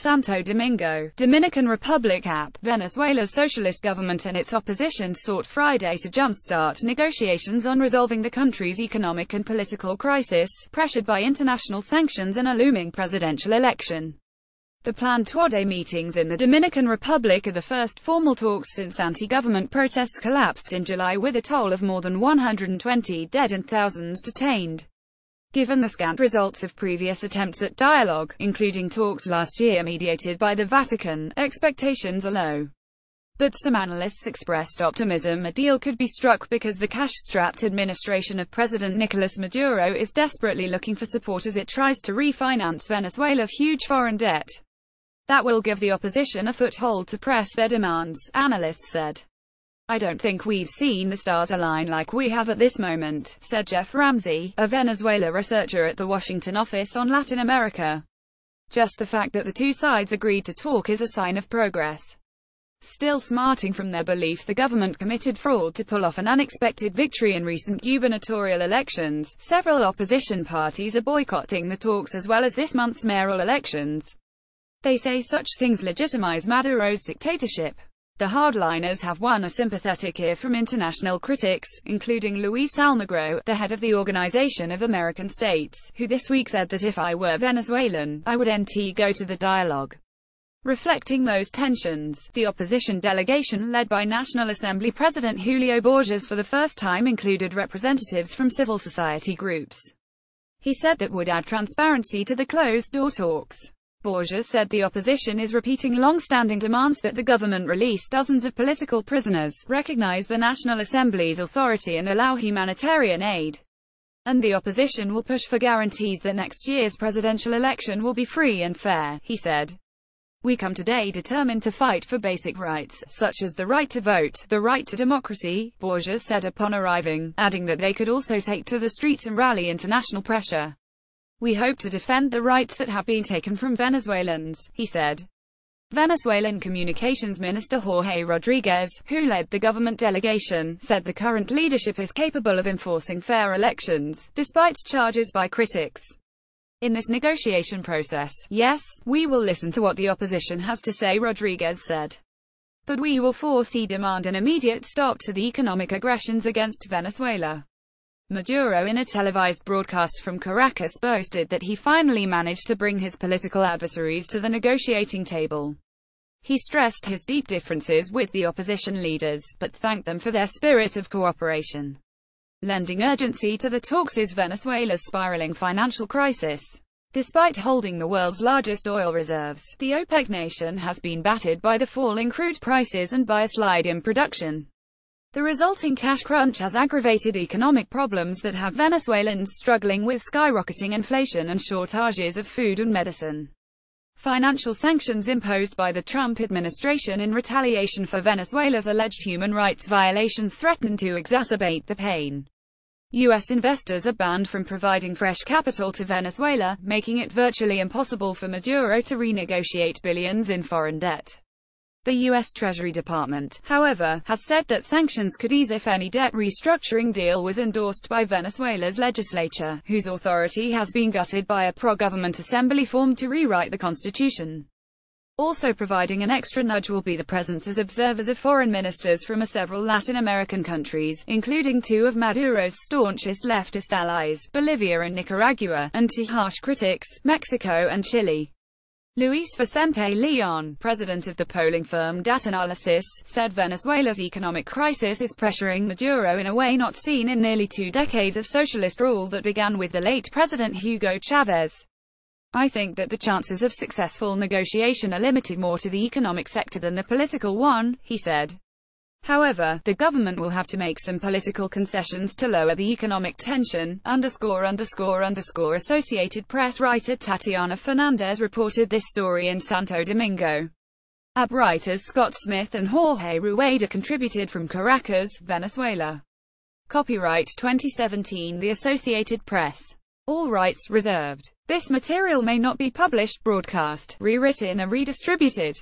Santo Domingo, Dominican Republic AP. Venezuela's socialist government and its opposition sought Friday to jumpstart negotiations on resolving the country's economic and political crisis, pressured by international sanctions and a looming presidential election. The planned two-day meetings in the Dominican Republic are the first formal talks since anti-government protests collapsed in July, with a toll of more than 120 dead and thousands detained. Given the scant results of previous attempts at dialogue, including talks last year mediated by the Vatican, expectations are low. But some analysts expressed optimism a deal could be struck because the cash-strapped administration of President Nicolas Maduro is desperately looking for support as it tries to refinance Venezuela's huge foreign debt. That will give the opposition a foothold to press their demands, analysts said. "I don't think we've seen the stars align like we have at this moment," said Jeff Ramsey, a Venezuela researcher at the Washington office on Latin America. "Just the fact that the two sides agreed to talk is a sign of progress." Still smarting from their belief the government committed fraud to pull off an unexpected victory in recent gubernatorial elections, several opposition parties are boycotting the talks as well as this month's mayoral elections. They say such things legitimize Maduro's dictatorship. The hardliners have won a sympathetic ear from international critics, including Luis Almagro, the head of the Organization of American States, who this week said that if I were Venezuelan, I would go to the dialogue. Reflecting those tensions, the opposition delegation led by National Assembly President Julio Borges for the first time included representatives from civil society groups. He said that would add transparency to the closed-door talks. Borges said the opposition is repeating long-standing demands that the government release dozens of political prisoners, recognize the National Assembly's authority and allow humanitarian aid. And the opposition will push for guarantees that next year's presidential election will be free and fair, he said. "We come today determined to fight for basic rights, such as the right to vote, the right to democracy," Borges said upon arriving, adding that they could also take to the streets and rally international pressure. "We hope to defend the rights that have been taken from Venezuelans," he said. Venezuelan Communications Minister Jorge Rodriguez, who led the government delegation, said the current leadership is capable of enforcing fair elections, despite charges by critics. "In this negotiation process, yes, we will listen to what the opposition has to say," Rodriguez said. "But we will demand an immediate stop to the economic aggressions against Venezuela." Maduro, in a televised broadcast from Caracas, boasted that he finally managed to bring his political adversaries to the negotiating table. He stressed his deep differences with the opposition leaders, but thanked them for their spirit of cooperation. Lending urgency to the talks is Venezuela's spiraling financial crisis. Despite holding the world's largest oil reserves, the OPEC nation has been battered by the fall in crude prices and by a slide in production. The resulting cash crunch has aggravated economic problems that have Venezuelans struggling with skyrocketing inflation and shortages of food and medicine. Financial sanctions imposed by the Trump administration in retaliation for Venezuela's alleged human rights violations threaten to exacerbate the pain. U.S. investors are banned from providing fresh capital to Venezuela, making it virtually impossible for Maduro to renegotiate billions in foreign debt. The U.S. Treasury Department, however, has said that sanctions could ease if any debt restructuring deal was endorsed by Venezuela's legislature, whose authority has been gutted by a pro-government assembly formed to rewrite the constitution. Also providing an extra nudge will be the presence as observers of foreign ministers from several Latin American countries, including two of Maduro's staunchest leftist allies, Bolivia and Nicaragua, and to harsh critics, Mexico and Chile. Luis Vicente Leon, president of the polling firm Dataanalysis, said Venezuela's economic crisis is pressuring Maduro in a way not seen in nearly 2 decades of socialist rule that began with the late President Hugo Chavez. "I think that the chances of successful negotiation are limited more to the economic sector than the political one," he said. However, the government will have to make some political concessions to lower the economic tension, Associated Press writer Tatiana Fernandez reported this story in Santo Domingo. AB writers Scott Smith and Jorge Rueda contributed from Caracas, Venezuela. Copyright 2017 The Associated Press. All rights reserved. This material may not be published, broadcast, rewritten or redistributed.